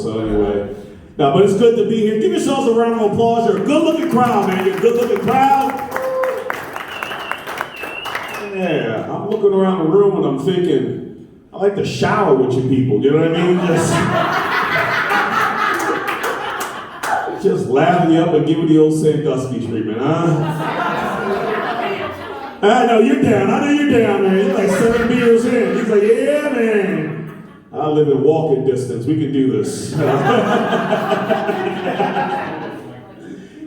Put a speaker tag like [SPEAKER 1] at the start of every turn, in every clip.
[SPEAKER 1] So anyway, no, but it's good to be here. Give yourselves a round of applause. You're a good-looking crowd, man. You're a good-looking crowd. Yeah, I'm looking around the room and I'm thinking, I like to shower with you people. You know what I mean? Just laughing you up and giving the old Sandusky treatment, huh? I know you're down. I know you're down, man. You're like 7 beers in. He's like, yeah, man. I live in walking distance. We can do this.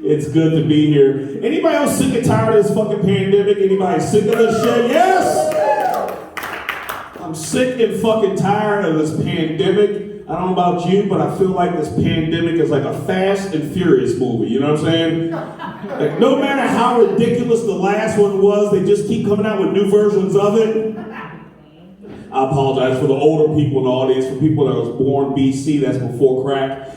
[SPEAKER 1] It's good to be here. Anybody else sick and tired of this fucking pandemic? Anybody sick of this shit? Yes? I'm sick and fucking tired of this pandemic. I don't know about you, but I feel like this pandemic is like a Fast and Furious movie. You know what I'm saying? Like, no matter how ridiculous the last one was, they just keep coming out with new versions of it. I apologize for the older people in the audience, for people that was born BC, that's before crack.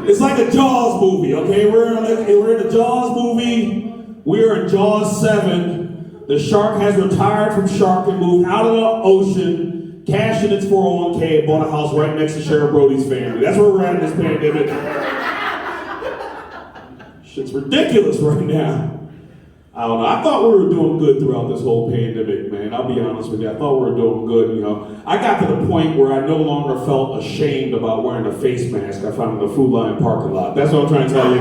[SPEAKER 1] It's like a Jaws movie, okay? We're in a Jaws movie. We're in Jaws 7. The shark has retired from shark and moved out of the ocean, cashed in its 401k, and bought a house right next to Sharon Brody's family. That's where we're at in this pandemic. Shit's ridiculous right now. I don't know. I thought we were doing good throughout this whole pandemic, man. I'll be honest with you. I thought we were doing good, you know. I got to the point where I no longer felt ashamed about wearing a face mask I found in the Food Lion parking lot. That's what I'm trying to tell you.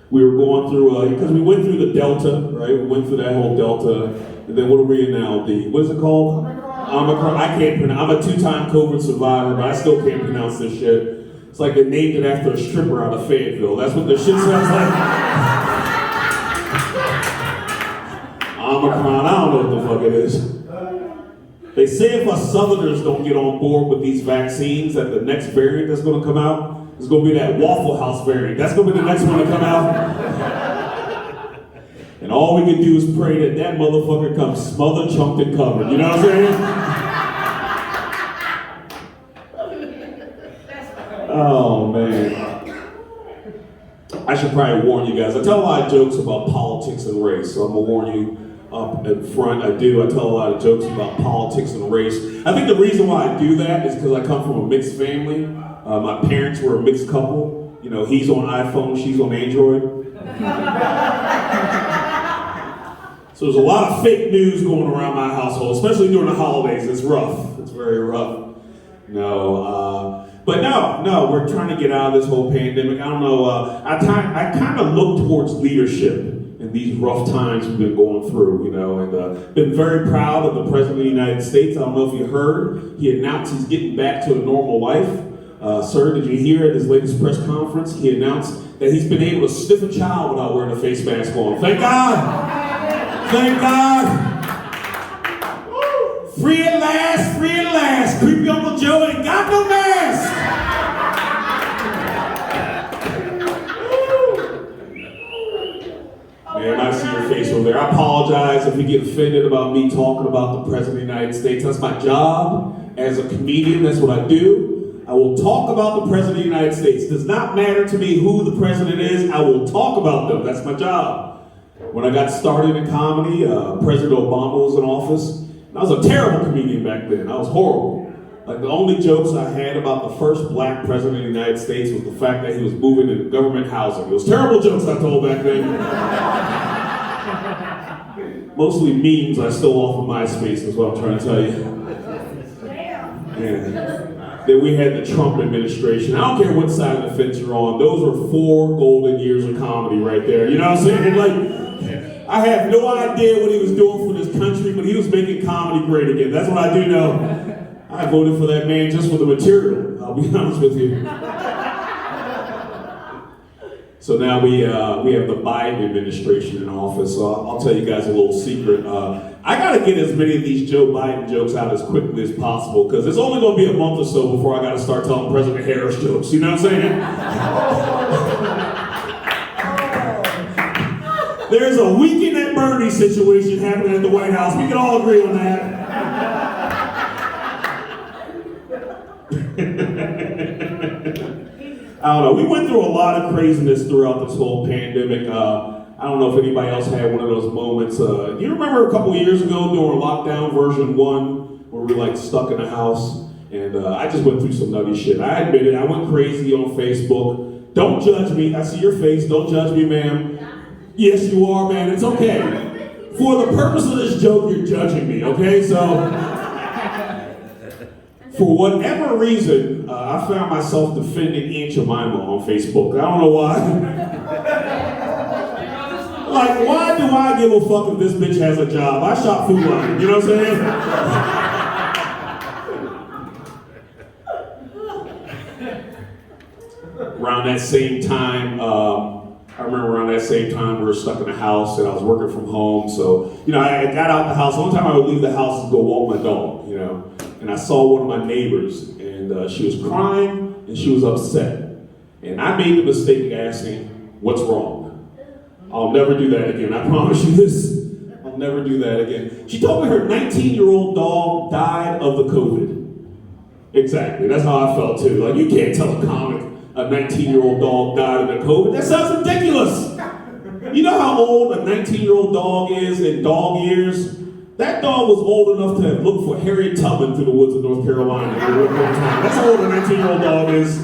[SPEAKER 1] We were going through, because we went through the Delta, right? We went through that whole Delta. And then what are we in now? What is it called? Omicron. I can't pronounce. I'm a 2-time COVID survivor, but I still can't pronounce this shit. It's like they named it after a stripper out of Fayetteville. That's what the shit sounds like. Omicron, I don't know what the fuck it is. They say if us Southerners don't get on board with these vaccines, that the next variant that's going to come out is going to be that Waffle House variant. That's going to be the next one to come out. And all we can do is pray that that motherfucker comes smothered, chunked, and covered. You know what I'm saying? Oh, man. I should probably warn you guys. I tell a lot of jokes about politics and race, so I'm going to warn you up in front. I tell a lot of jokes about politics and race. I think the reason why I do that is because I come from a mixed family. My parents were a mixed couple. You know, he's on iPhone, she's on Android. So there's a lot of fake news going around my household, especially during the holidays. It's rough. It's very rough. But no, we're trying to get out of this whole pandemic. I don't know, I kind of look towards leadership in these rough times we've been going through, you know, and been very proud of the President of the United States. I don't know if you heard, he announced he's getting back to a normal life. Sir, did you hear at his latest press conference, he announced that he's been able to sniff a child without wearing a face mask on. Thank God! Thank God! Free at last, free at last. Creepy Uncle Joe ain't got no mask. Man, I see your face over there. I apologize if you get offended about me talking about the President of the United States. That's my job as a comedian. That's what I do. I will talk about the President of the United States. It does not matter to me who the president is. I will talk about them. That's my job. When I got started in comedy, President Obama was in office. I was a terrible comedian back then. I was horrible. Like, the only jokes I had about the first black president of the United States was the fact that he was moving into government housing. It was terrible jokes I told back then. Mostly memes I stole off of MySpace is what I'm trying to tell you. Yeah. Then we had the Trump administration. I don't care what side of the fence you're on. Those were 4 golden years of comedy right there. You know what I'm saying? Like, I have no idea what he was doing for this country, but he was making comedy great again. That's what I do know. I voted for that man just for the material. I'll be honest with you. So now we have the Biden administration in office. So I'll tell you guys a little secret. I got to get as many of these Joe Biden jokes out as quickly as possible, because it's only going to be a month or so before I got to start telling President Harris jokes. You know what I'm saying? There's a weekend at Bernie situation happening at the White House. We can all agree on that. I don't know. We went through a lot of craziness throughout this whole pandemic. I I don't know if anybody else had one of those moments. You remember a couple years ago during lockdown version 1 where we were like stuck in the house? And I just went through some nutty shit. I admit it, I went crazy on Facebook. Don't judge me, I see your face, don't judge me, ma'am. Yes, you are, man, it's okay. For the purpose of this joke, you're judging me, okay? So, for whatever reason, I found myself defending Aunt Jemima on Facebook. I don't know why. Like, why do I give a fuck if this bitch has a job? I shop Food Line, you know what I'm saying? Around that same time, I remember around that same time we were stuck in the house and I was working from home. So, you know, I got out the house. One time I would leave the house and go walk my dog, you know. And I saw one of my neighbors and she was crying and she was upset. And I made the mistake of asking, what's wrong? I'll never do that again. I promise you this. I'll never do that again. She told me her 19-year-old dog died of the COVID. Exactly. That's how I felt too. Like, you can't tell a comic a 19-year-old dog died of the COVID. That sounds ridiculous. You know how old a 19-year-old dog is in dog years? That dog was old enough to have looked for Harriet Tubman through the woods of North Carolina. That's how old a 19-year-old dog is.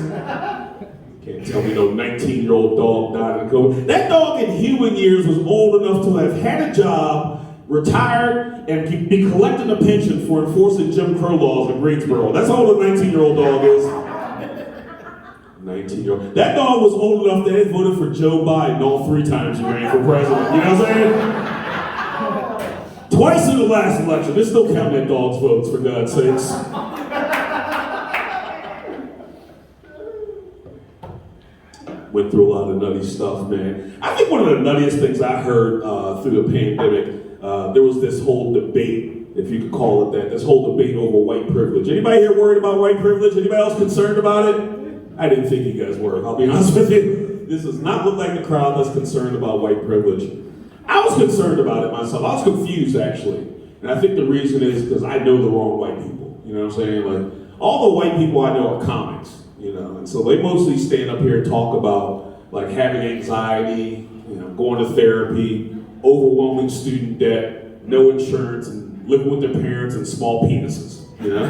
[SPEAKER 1] Can't tell me no 19-year-old dog died of COVID. That dog in human years was old enough to have had a job, retired, and be collecting a pension for enforcing Jim Crow laws in Greensboro. That's how old a 19-year-old dog is. 19-year-old. That dog was old enough that they voted for Joe Biden all 3 times he ran for president. You know what I'm saying? Twice in the last election. They're still counting that dog's votes, for God's sakes. Went through a lot of nutty stuff, man. I think one of the nuttiest things I heard through the pandemic, there was this whole debate, if you could call it that, this whole debate over white privilege. Anybody here worried about white privilege? Anybody else concerned about it? I didn't think you guys were, I'll be honest with you. This does not look like the crowd that's concerned about white privilege. I was concerned about it myself. I was confused, actually. And I think the reason is because I know the wrong white people. You know what I'm saying? Like, all the white people I know are comics, you know? And so they mostly stand up here and talk about, like, having anxiety, you know, going to therapy, overwhelming student debt, no insurance, and living with their parents and small penises, you know?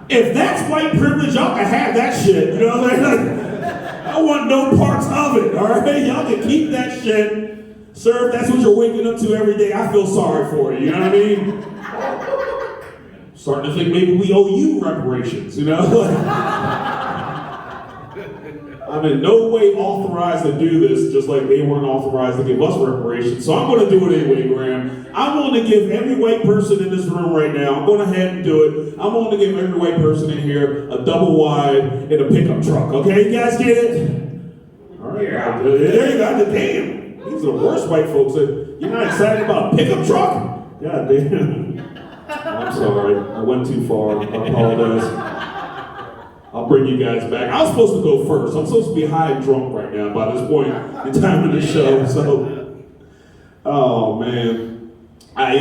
[SPEAKER 1] If that's white privilege, y'all can have that shit, you know what I mean? I want no parts of it, all right? Y'all can keep that shit. Sir, if that's what you're waking up to every day, I feel sorry for you, you know what I mean? Starting to think maybe we owe you reparations, you know? I'm in no way authorized to do this, just like they weren't authorized to give us reparations. So I'm going to do it anyway, Graham. I'm willing to give every white person in this room right now, I'm going ahead and do it. I'm willing to give every white person in here a double wide in a pickup truck. Okay, you guys get it? All right, yeah. There you go. Damn, these are the worst white folks. You're not excited about a pickup truck? God damn. I'm sorry. I went too far. I apologize. I'll bring you guys back. I was supposed to go first. I'm supposed to be high and drunk right now by this point in time of the show. So, oh man, I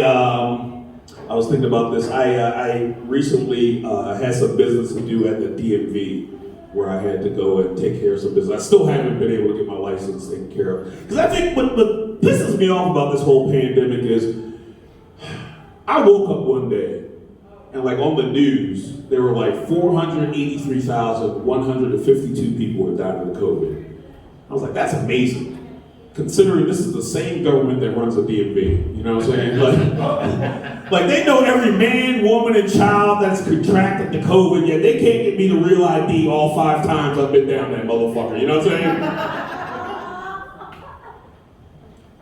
[SPEAKER 1] was thinking about this. I recently had some business to do at the DMV where I had to go and take care of some business. I still haven't been able to get my license taken care of. Because I think what pisses me off about this whole pandemic is I woke up one day and like on the news, there were like 483,152 people who died of the COVID. I was like, that's amazing. Considering this is the same government that runs the DMV, you know what I'm saying? Like they know every man, woman, and child that's contracted the COVID, yet they can't get me the real ID all 5 times I've been down that motherfucker, you know what I'm saying?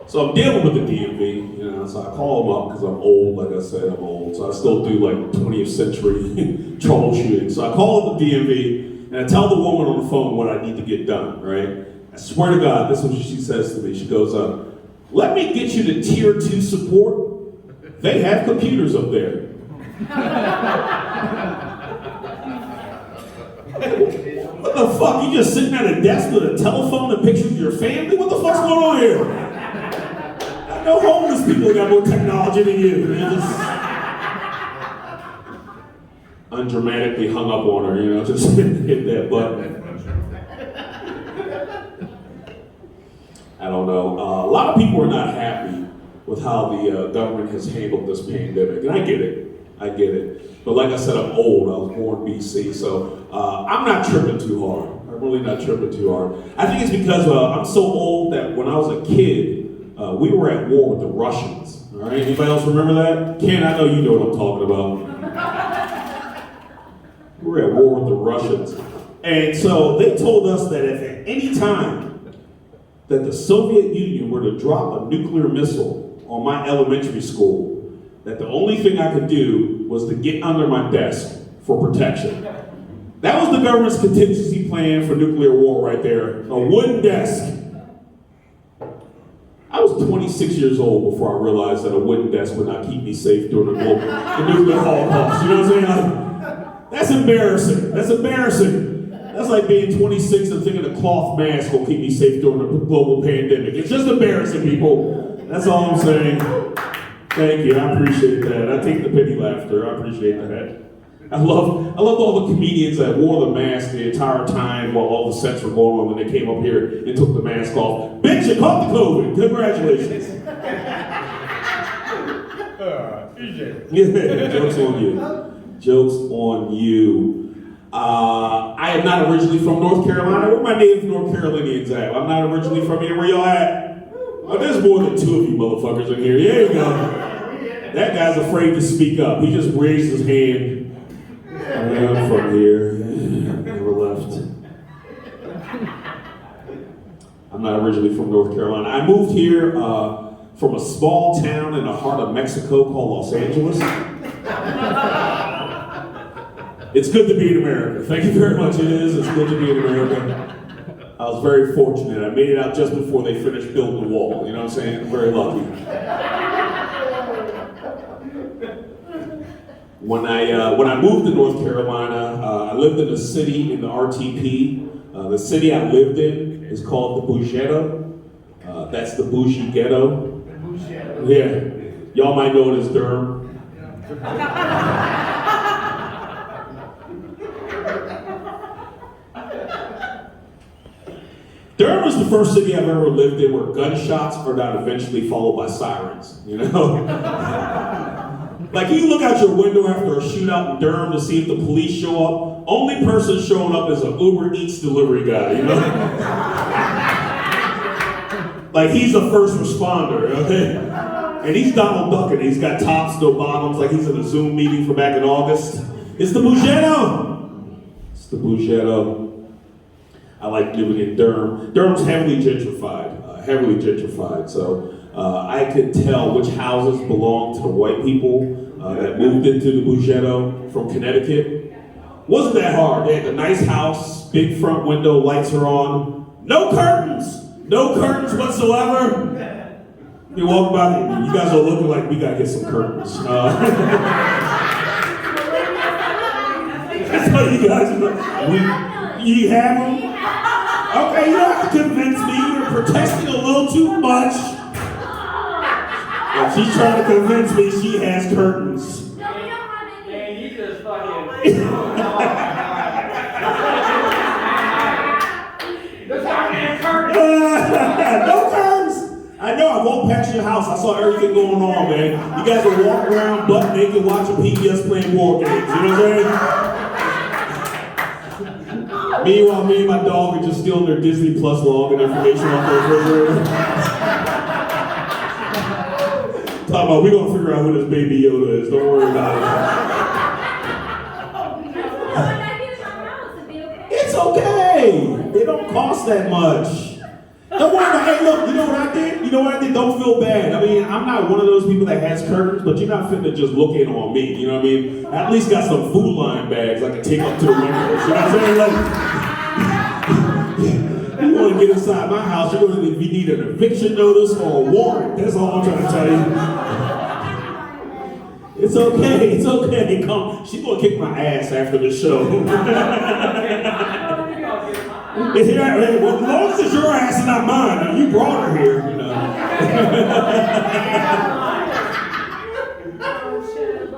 [SPEAKER 1] So I'm dealing with the DMV, you know, so I call them up because I'm old, like I said, I'm old, so I still do like 20th century troubleshooting. So I call up the DMV and I tell the woman on the phone what I need to get done, right? I swear to God, this is what she says to me. She goes, let me get you to tier 2 support. They have computers up there. What the fuck? You just sitting at a desk with a telephone and pictures of your family? What the fuck's going on here? No homeless people got more technology than you. Man. Just undramatically hung up on her, you know, just hit that button. don't know. A lot of people are not happy with how the government has handled this pandemic, and I get it. But like I said, I'm old. I was born BC, so I'm not tripping too hard. I'm really not tripping too hard. I think it's because I'm so old that when I was a kid, we were at war with the Russians. All right, anybody else remember that? Ken, I know you know what I'm talking about. We were at war with the Russians. And so they told us that if at any time that the Soviet Union were to drop a nuclear missile on my elementary school, that the only thing I could do was to get under my desk for protection. That was the government's contingency plan for nuclear war right there, a wooden desk. I was 26 years old before I realized that a wooden desk would not keep me safe during the nuclear holocaust. You know what I'm saying? That's embarrassing. That's like being 26 and thinking a cloth mask will keep me safe during a global pandemic. It's just embarrassing, people. That's all I'm saying. Thank you, I appreciate that. I take the pity laughter, I appreciate that. I loved all the comedians that wore the mask the entire time while all the sets were going on, and they came up here and took the mask off. Bitch, you caught the COVID, congratulations. Yeah, jokes on you. I am not originally from North Carolina. Where my native North Carolinians at? I'm not originally from here. Where y'all at? Oh, there's more than two of you motherfuckers in here. There you go. That guy's afraid to speak up. He just raised his hand. I'm from here. Never left. I'm not originally from North Carolina. I moved here from a small town in the heart of Mexico called Los Angeles. It's good to be in America. Thank you very much. It is. It's good to be in America. I was very fortunate. I made it out just before they finished building the wall. You know what I'm saying? I'm very lucky. When I moved to North Carolina, I lived in a city in the RTP. The city I lived in is called the Bougetto. That's the bougie ghetto. Yeah. Y'all might know it as Durham. Durham is the first city I've ever lived in where gunshots are not eventually followed by sirens, you know? Like, you look out your window after a shootout in Durham to see if the police show up. Only person showing up is an Uber Eats delivery guy, you know? Like, he's a first responder, okay? And he's Donald Duck, and he's got tops, no bottoms, like he's in a Zoom meeting from back in August. It's the Bougetto! It's the Bougetto. I like living in Durham. Durham's heavily gentrified. So I could tell which houses belonged to the white people that moved into the Bougetto from Connecticut. Wasn't that hard. They had a nice house, big front window, lights are on. No curtains whatsoever. You walk by, you guys are looking like we gotta get some curtains. That's what you guys are. You have them? Okay, you don't have to convince me. You're protesting a little too much. If she's trying to convince me she has curtains.
[SPEAKER 2] No, we don't have any. Man, you just fucking.
[SPEAKER 1] No curtains! I know, I walked past your house. I saw everything going on, man. You guys were walking around butt naked watching PBS playing war games. You know what I'm saying? Meanwhile, me and my dog are just stealing their Disney Plus login information off their refrigerator. Talking about, we're going to figure out who this baby Yoda is. Don't worry about it. It's okay. They don't cost that much. Don't worry about it. Hey, look, you know what I did? Don't feel bad. I mean, I'm not one of those people that has curtains, but you're not fitting to just look in on me. You know what I mean? I at least got some Food Line bags I can take up to the windows. You know what I'm saying? Like, you want to get inside my house, you're going to if you need an eviction notice or a warrant. That's all I'm trying to tell you. It's okay. Come, she's going to kick my ass after the show. As long as it's your ass and not mine, now you brought her here, you know.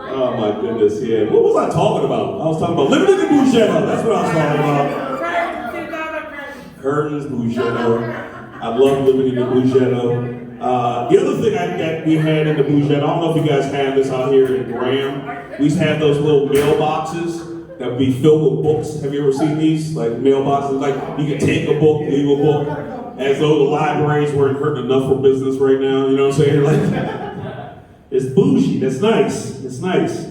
[SPEAKER 1] Oh my goodness, yeah. What was I talking about? I was talking about living in the Bougetto. That's what I was talking about. Curtains, Bougetto. I love living in the Bougetto. The other thing that we had in the Bougetto, I don't know if you guys have this out here in Graham. We used to have those little mailboxes that would be filled with books. Have you ever seen these? Like mailboxes, like you can take a book, leave a book. As though the libraries weren't hurting enough for business right now, you know what I'm saying? Like, it's bougie, that's nice, it's nice.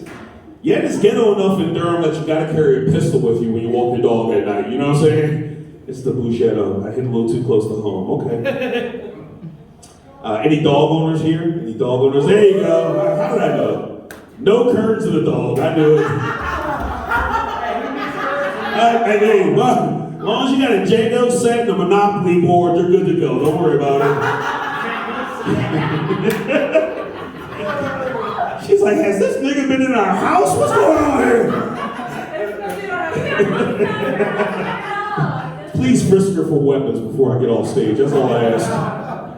[SPEAKER 1] Yeah, it's ghetto enough in Durham that you gotta carry a pistol with you when you walk your dog at night, you know what I'm saying? It's the Bougetto. I hit a little too close to home, okay. Any dog owners here? Any dog owners? There you go. How did I know? No curtains in the dog, I knew it. Hey, well, as long as you got a J-Do set and a Monopoly board, you're good to go. Don't worry about it. She's like, has this nigga been in our house? What's going on here? Please frisk her for weapons before I get off stage. That's all I ask.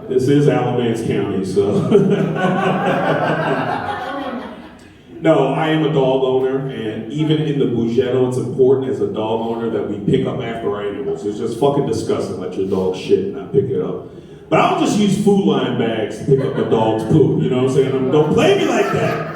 [SPEAKER 1] This is Alamance County, so. No, I am a dog owner, and even in the Bougetto, it's important as a dog owner that we pick up after our animals. It's just fucking disgusting, let your dog shit and not pick it up. But I don't just use Food Line bags to pick up a dog's poop, you know what I'm saying? Don't play me like that.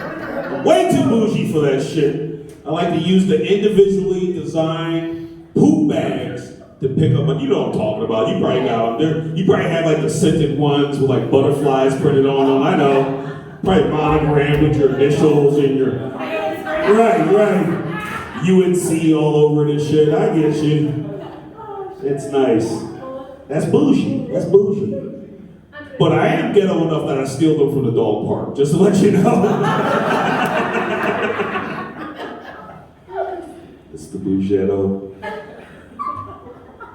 [SPEAKER 1] I'm way too bougie for that shit. I like to use the individually designed poop bags to pick up, you know what I'm talking about. You probably got them there. You probably have like the scented ones with like butterflies printed on them, I know. Probably monogrammed with your initials and your, right, UNC all over this shit, I get you. It's nice. That's bougie. But I am ghetto enough that I steal them from the dog park, just to let you know. It's the Bougetto.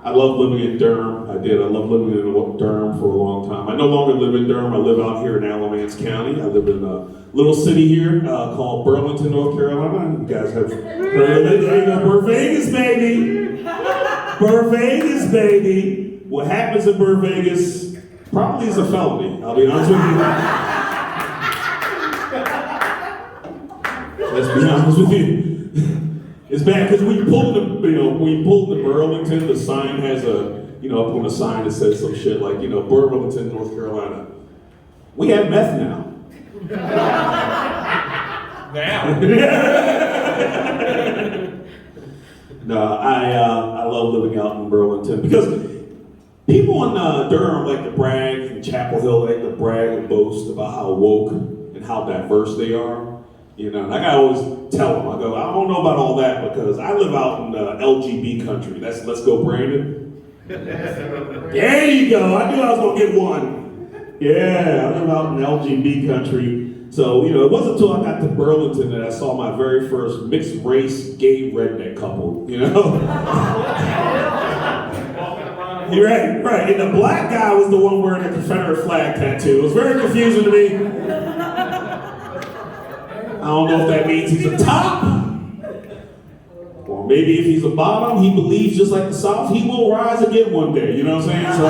[SPEAKER 1] I love living in Durham. I love living in Durham for a long time. I no longer live in Durham. I live out here in Alamance County. I live in a little city here called Burlington, North Carolina. You guys have heard of it? There you go, Burvegas, baby. Burvegas, baby. What happens in Burvegas probably is a felony. I'll be honest with you. Let's be honest with you. It's bad because when you pull into Burlington, the sign has up on the sign that says some shit like, Burlington, North Carolina. We have meth now. No, I love living out in Burlington because people in Durham like to brag, and Chapel Hill like to brag and boast about how woke and how diverse they are. And I gotta always tell them, I go, I don't know about all that because I live out in LGB country. Let's go, Brandon. There you go. I knew I was gonna get one. Yeah, I live out in LGB country. So, it wasn't until I got to Burlington that I saw my very first mixed race gay redneck couple, You're right. And the black guy was the one wearing a Confederate flag tattoo. It was very confusing to me. I don't know if that means he's a top, or maybe if he's a bottom, he believes just like the South, he will rise again one day, you know what I'm saying? So,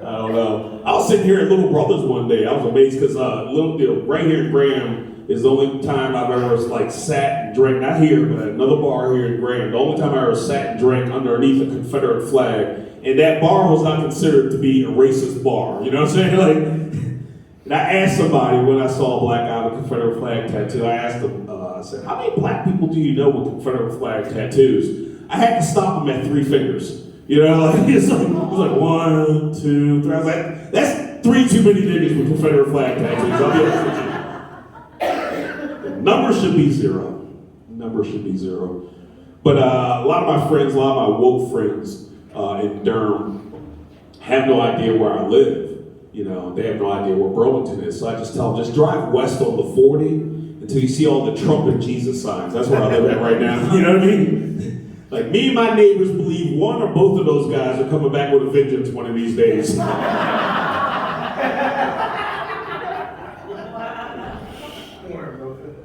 [SPEAKER 1] I don't know. I was sitting here at Little Brothers one day. I was amazed because right here in Graham is the only time I've ever sat and drank, not here, but another bar here in Graham. The only time I ever sat and drank underneath a Confederate flag. And that bar was not considered to be a racist bar. You know what I'm saying? And I asked somebody when I saw a black guy with a Confederate flag tattoo, I asked them, I said, how many black people do you know with Confederate flag tattoos? I had to stop them at 3 fingers. It's like 1, 2, 3. I was like, that's 3 too many niggas with Confederate flag tattoos. I'll be honest with you. Number should be 0. But a lot of my friends, a lot of my woke friends in Durham have no idea where I live. They have no idea where Burlington is. So I just tell them, just drive west on the 40 until you see all the Trump and Jesus signs. That's where I live at right now. You know what I mean? Like, me and my neighbors believe one or both of those guys are coming back with a vengeance one of these days. I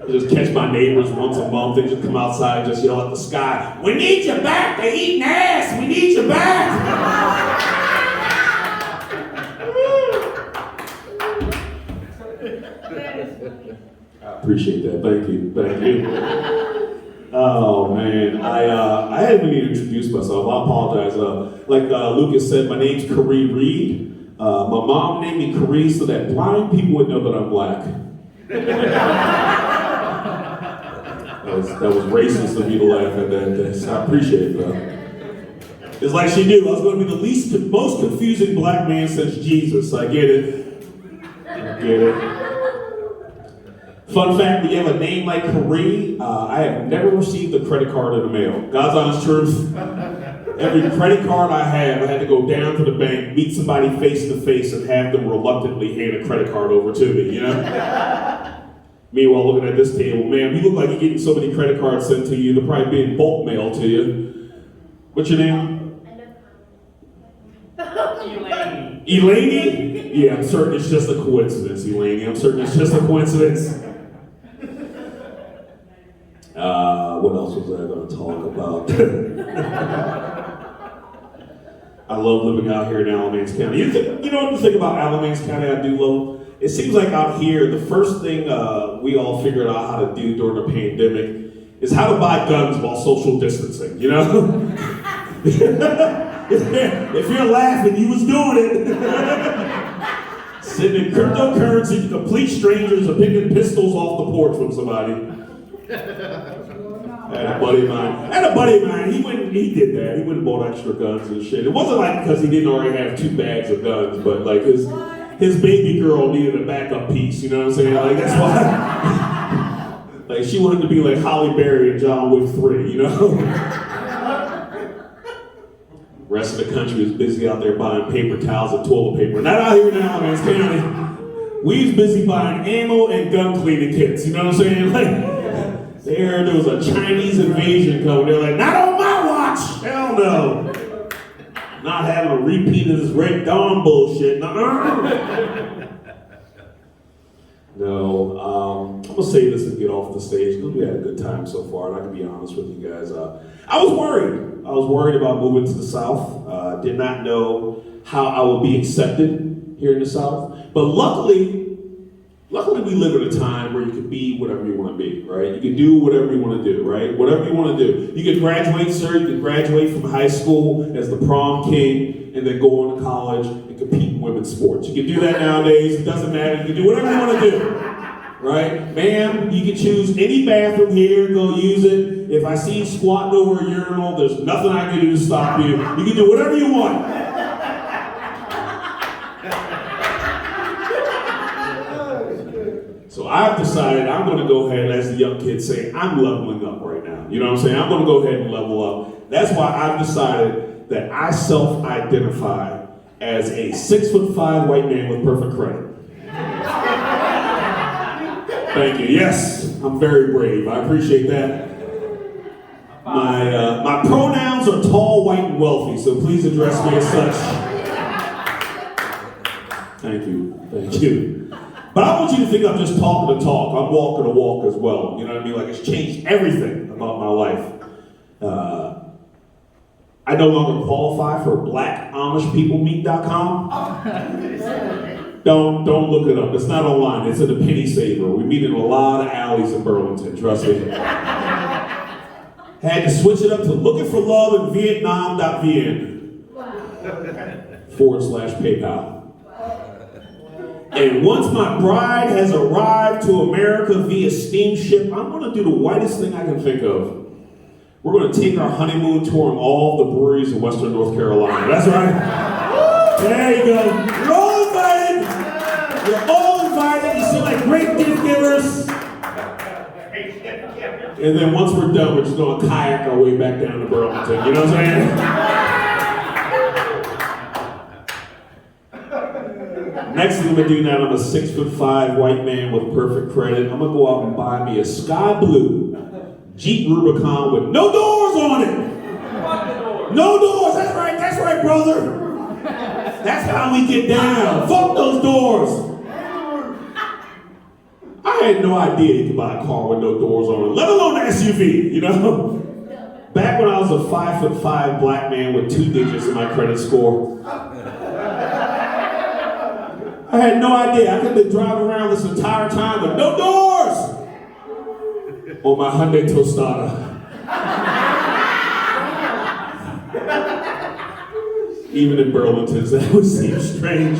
[SPEAKER 1] just catch my neighbors once a month. They just come outside and just yell at the sky, "We need you back! They're eating ass! We need you back!" I appreciate that. Thank you. Oh man, I hadn't really introduced myself. I apologize. Like Lucas said, my name's Karee Reed. My mom named me Karee so that blind people would know that I'm black. That was racist of me to laugh at that. I appreciate that. It's like she knew I was going to be the most confusing black man since Jesus. I get it. I get it. Fun fact, when you have a name like Karee, I have never received a credit card in the mail. God's honest truth. Every credit card I had to go down to the bank, meet somebody face to face, and have them reluctantly hand a credit card over to me, you know? Meanwhile, looking at this table, man, you look like you're getting so many credit cards sent to you, they're probably being bulk mailed to you. What's your name?
[SPEAKER 2] Elaine.
[SPEAKER 1] Elaine? Yeah, I'm certain it's just a coincidence, Elaine. I'm certain it's just a coincidence. What else was I going to talk about? I love living out here in Alamance County. You know what the thing about Alamance County I do love? It seems like out here, the first thing we all figured out how to do during the pandemic is how to buy guns while social distancing, you know? If you're laughing, you was doing it. Sitting in cryptocurrency to complete strangers or picking pistols off the porch from somebody. I had a buddy of mine, he did that. He went and bought extra guns and shit. It wasn't like because he didn't already have 2 bags of guns, but like his baby girl needed a backup piece, you know what I'm saying? Like that's why. Like she wanted to be like Halle Berry and John Wick 3, you know? Rest of the country is busy out there buying paper towels and toilet paper. Not out here in Alamance County. We's busy buying ammo and gun cleaning kits, you know what I'm saying? Like, they heard there was a Chinese invasion coming. They're like, not on my watch! Hell no! Not having a repeat of this Red Dawn bullshit. Nuh-uh. No, I'm gonna say this and get off the stage because we had a good time so far, and I can be honest with you guys. I was worried. I was worried about moving to the South. Did not know how I would be accepted here in the South. But luckily we live in a time where you can be whatever you want to be, right? You can do whatever you want to do, right? Whatever you want to do. You can graduate, sir. You can graduate from high school as the prom king and then go on to college and compete in women's sports. You can do that nowadays. It doesn't matter. You can do whatever you want to do, right? Ma'am, you can choose any bathroom here and go use it. If I see you squatting over a urinal, there's nothing I can do to stop you. You can do whatever you want. So I've decided I'm going to go ahead, as the young kids say, I'm leveling up right now. You know what I'm saying? I'm going to go ahead and level up. That's why I've decided that I self-identify as a 6'5" white man with perfect credit. Thank you. Yes, I'm very brave. I appreciate that. My pronouns are tall, white, and wealthy, so please address me as such. Thank you. Thank you. But I want you to think I'm just talking the talk. I'm walking the walk as well. You know what I mean? Like it's changed everything about my life. I no longer qualify for blackamishpeoplemeet.com. Don't look it up. It's not online. It's in a penny saver. We meet in a lot of alleys in Burlington. Trust me. Had to switch it up to looking for love in Vietnam.vn /PayPal. And once my bride has arrived to America via steamship, I'm going to do the whitest thing I can think of. We're going to take our honeymoon touring all the breweries in Western North Carolina. That's right. There you go. You're all invited. You're all invited. You seem like great gift givers. And then once we're done, we're just going to kayak our way back down to Burlington. You know what I'm saying? Next thing I'm going to do now, I'm a 6'5" white man with perfect credit. I'm going to go out and buy me a sky blue Jeep Rubicon with no doors on it. No doors. That's right, brother. That's how we get down. Fuck those doors. I had no idea you could buy a car with no doors on it, let alone an SUV, you know? Back when I was a 5'5" black man with 2 digits in my credit score, I had no idea. I could have been driving around this entire time with no doors on my Hyundai Tostada. Even in Burlington, that would seem strange.